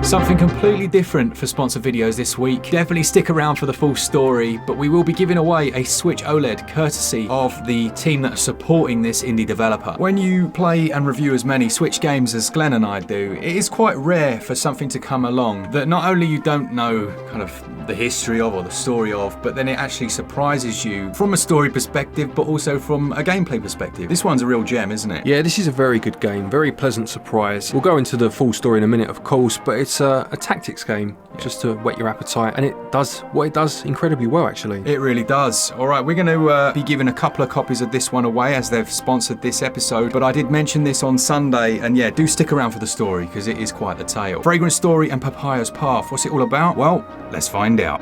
Something completely different for sponsored videos this week. Definitely stick around for the full story, but we will be giving away a Switch OLED courtesy of the team that are supporting this indie developer. When you play and review as many Switch games as Glen and I do, it is quite rare for something to come along that not only you don't know kind of the history of or the story of, but then it actually surprises you from a story perspective, but also from a gameplay perspective. This one's a real gem, isn't it? Yeah, this is a very good game, very pleasant surprise. We'll go into the full story in a minute, of course, but it's a tactics game, just to whet your appetite, and it does what it does incredibly well, actually. It really does. All right, we're going to be giving a couple of copies of this one away as they've sponsored this episode, but I did mention this on Sunday, and yeah, do stick around for the story because it is quite the tale. Fragrant story and Papaya's path. What's it all about? Well, let's find out.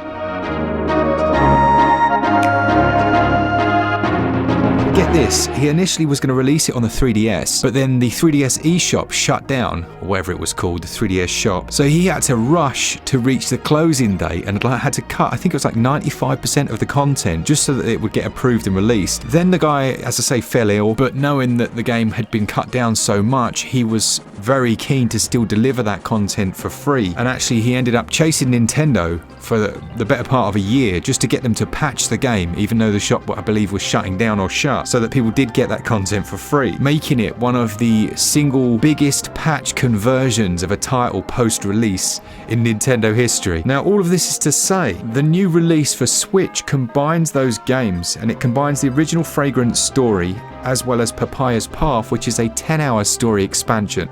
Get this, he initially was going to release it on the 3DS, but then the 3DS eShop shut down, or whatever it was called, the 3DS shop. So he had to rush to reach the closing date and had to cut, I think it was like 95% of the content just so that it would get approved and released. Then the guy, as I say, fell ill, but knowing that the game had been cut down so much, he was very keen to still deliver that content for free. And actually he ended up chasing Nintendo for the better part of a year just to get them to patch the game, even though the shop, I believe, was shutting down or shut, so that people did get that content for free, making it one of the single biggest patch conversions of a title post-release in Nintendo history. Now, all of this is to say, the new release for Switch combines those games, and it combines the original Fragrant story as well as Papaya's Path, which is a 10-hour story expansion.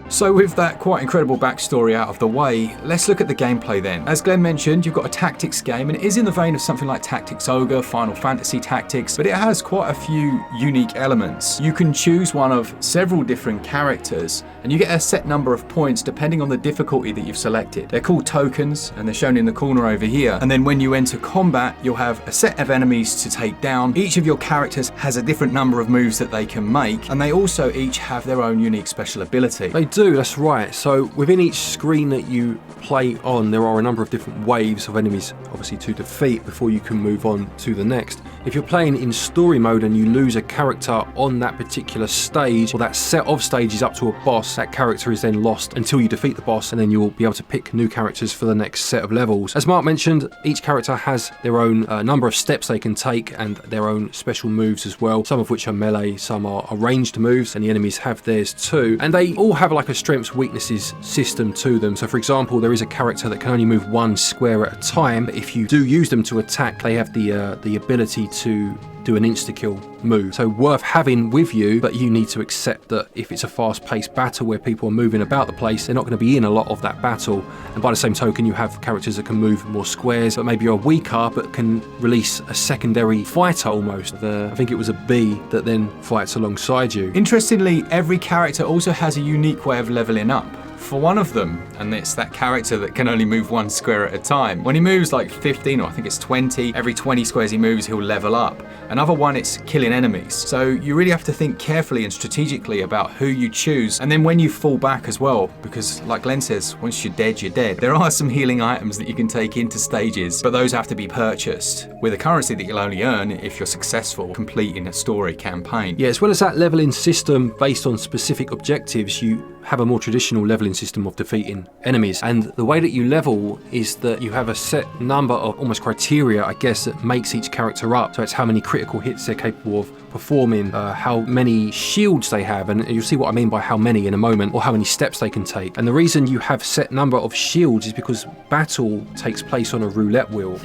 So with that quite incredible backstory out of the way, let's look at the gameplay then. As Glen mentioned, you've got a tactics game, and it is in the vein of something like Tactics Ogre, Final Fantasy Tactics, but it has quite a few unique elements. You can choose one of several different characters, and you get a set number of points depending on the difficulty that you've selected. They're called tokens, and they're shown in the corner over here. And then when you enter combat, you'll have a set of enemies to take down. Each of your characters has a different number of moves that they can make, and they also each have their own unique special ability. They do, that's right. So within each screen that you play on, there are a number of different waves of enemies, obviously, to defeat before you can move on to the next. If you're playing in story mode and you lose a character on that particular stage, or that set of stages up to a boss, that character is then lost until you defeat the boss, and then you'll be able to pick new characters for the next set of levels. As Mark mentioned, each character has their own number of steps they can take and their own special moves as well, some of which are melee, some are ranged moves, and the enemies have theirs too. And they all have like a strengths weaknesses system to them. So for example, there is a character that can only move one square at a time, but if you do use them to attack, they have the ability to do an insta-kill move. So worth having with you, but you need to accept that if it's a fast-paced battle where people are moving about the place, they're not going to be in a lot of that battle. And by the same token, you have characters that can move more squares, but maybe you're weaker, but can release a secondary fighter almost. I think it was a bee that then fights alongside you. Interestingly, every character also has a unique way of leveling up. For one of them, and it's that character that can only move one square at a time. When he moves like 15, or I think it's 20, every 20 squares he moves, he'll level up. Another one, it's killing enemies. So you really have to think carefully and strategically about who you choose. And then when you fall back as well, because like Glen says, once you're dead, you're dead. There are some healing items that you can take into stages, but those have to be purchased with a currency that you'll only earn if you're successful completing a story campaign. Yeah, as well as that leveling system based on specific objectives, you have a more traditional leveling system of defeating enemies. And the way that you level is that you have a set number of almost criteria, I guess, that makes each character up. So it's how many critical hits they're capable of performing, how many shields they have, and you'll see what I mean by how many in a moment, or how many steps they can take. And the reason you have set number of shields is because battle takes place on a roulette wheel,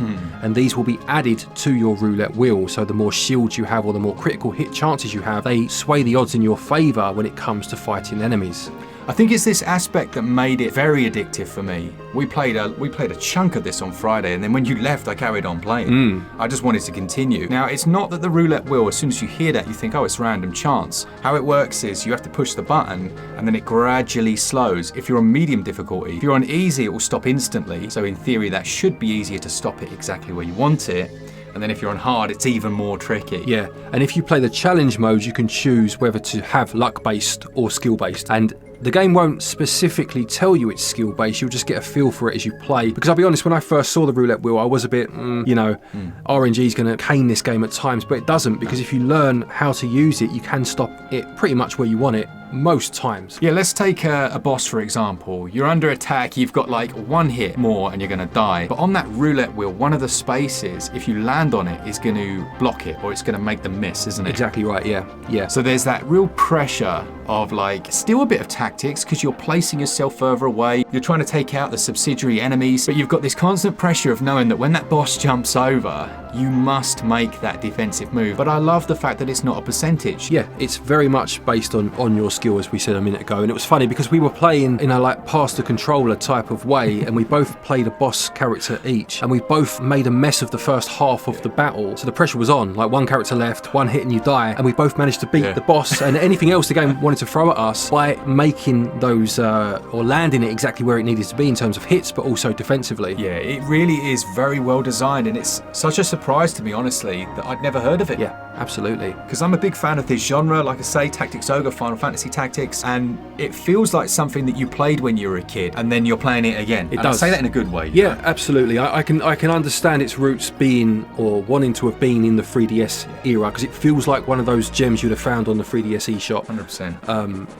and these will be added to your roulette wheel. So the more shields you have, or the more critical hit chances you have, they sway the odds in your favor when it comes to fighting enemies. I think it's this aspect that made it very addictive for me. We played a chunk of this on Friday, and then when you left, I carried on playing. I just wanted to continue. Now, it's not that the roulette wheel, as soon as you hear that, you think, oh, it's random chance. How it works is you have to push the button, and then it gradually slows. If you're on medium difficulty, if you're on easy, it will stop instantly. So in theory, that should be easier to stop it exactly where you want it. And then if you're on hard, it's even more tricky. Yeah, and if you play the challenge mode, you can choose whether to have luck-based or skill-based. And the game won't specifically tell you it's skill-based, you'll just get a feel for it as you play. Because I'll be honest, when I first saw the roulette wheel, I was a bit, RNG's going to cane this game at times, but it doesn't, because if you learn how to use it, you can stop it pretty much where you want it most times. Yeah, let's take a boss for example. You're under attack, you've got like one hit more and you're gonna die. But on that roulette wheel, one of the spaces, if you land on it, is going to block it, or it's going to make them miss, isn't it? Exactly right, yeah. So there's that real pressure of like, still a bit of tactics, because you're placing yourself further away, you're trying to take out the subsidiary enemies, but you've got this constant pressure of knowing that when that boss jumps over, you must make that defensive move. But I love the fact that it's not a percentage. Yeah, it's very much based on your skill, as we said a minute ago. And it was funny because we were playing in a like pass the controller type of way, and we both played a boss character each, and we both made a mess of the first half of the battle. So the pressure was on, like one character left, one hit and you die, and we both managed to beat the boss and anything else the game wanted to throw at us by making those or landing it exactly where it needed to be in terms of hits, but also defensively. Yeah, it really is very well designed, and it's such a surprise to me, honestly, that I'd never heard of it. Yeah, absolutely. Because I'm a big fan of this genre, like I say, Tactics Ogre, Final Fantasy Tactics, and it feels like something that you played when you were a kid, and then you're playing it again. It does. I say that in a good way. Yeah, absolutely. I can understand its roots being, or wanting to have been, in the 3DS era, because it feels like one of those gems you'd have found on the 3DS eShop. 100%.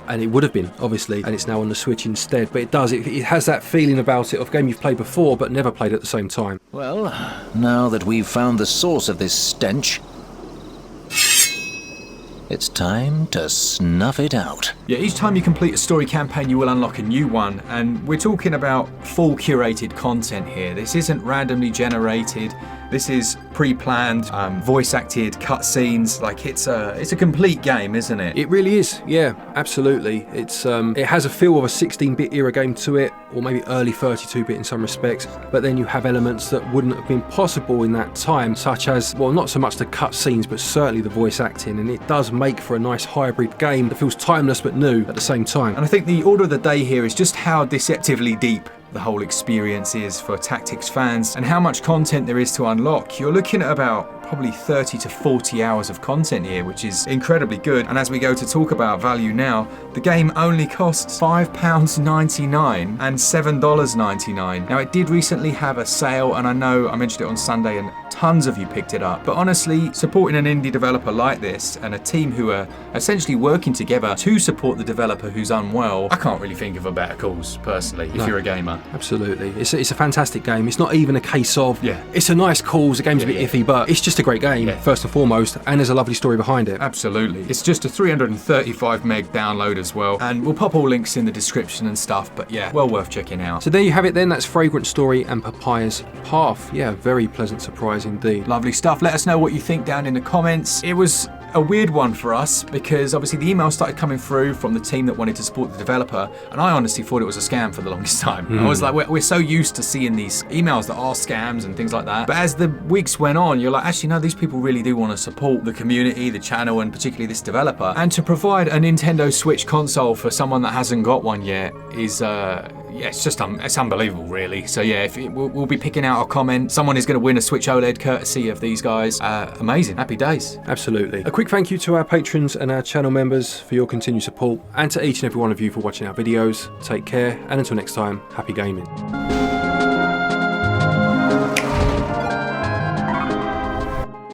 And it would have been, obviously, and it's now on the Switch instead. But it has that feeling about it of a game you've played before but never played at the same time. Well, now that we've found the source of this stench, it's time to snuff it out. Yeah, each time you complete a story campaign, you will unlock a new one, and we're talking about full curated content here. This isn't randomly generated. This is pre-planned, voice-acted cutscenes. Like it's a complete game, isn't it? It really is. Yeah, absolutely. It's it has a feel of a 16-bit era game to it, or maybe early 32-bit in some respects. But then you have elements that wouldn't have been possible in that time, such as, well, not so much the cutscenes, but certainly the voice acting. And it does make for a nice hybrid game that feels timeless but new at the same time. And I think the order of the day here is just how deceptively deep the whole experience is for Tactics fans, and how much content there is to unlock. You're looking at about probably 30 to 40 hours of content here, which is incredibly good. And as we go to talk about value now, the game only costs £5.99 and $7.99. Now, it did recently have a sale, and I know I mentioned it on Sunday and tons of you picked it up. But honestly, supporting an indie developer like this and a team who are essentially working together to support the developer who's unwell, I can't really think of a better cause, personally, if you're a gamer. Absolutely. It's a fantastic game. It's not even a case of, it's a nice cause, the game's a bit iffy, but it's just a great game, first and foremost, and there's a lovely story behind it. Absolutely. It's just a 335 meg download as well, and we'll pop all links in the description and stuff, but yeah, well worth checking out. So there you have it then. That's Fragrant Story and Papaya's Path. Yeah, very pleasant surprise indeed. Lovely stuff. Let us know what you think down in the comments. It was a weird one for us because obviously the emails started coming through from the team that wanted to support the developer, and I honestly thought it was a scam for the longest time. I was like, we're so used to seeing these emails that are scams and things like that, but as the weeks went on, you're like, actually no, these people really do want to support the community, the channel, and particularly this developer, and to provide a Nintendo Switch console for someone that hasn't got one yet is it's just it's unbelievable, really. So yeah, we'll be picking out a comment. Someone is going to win a Switch OLED courtesy of these guys. Amazing, happy days. Absolutely. A quick thank you to our patrons and our channel members for your continued support, and to each and every one of you for watching our videos. Take care, and until next time, happy gaming.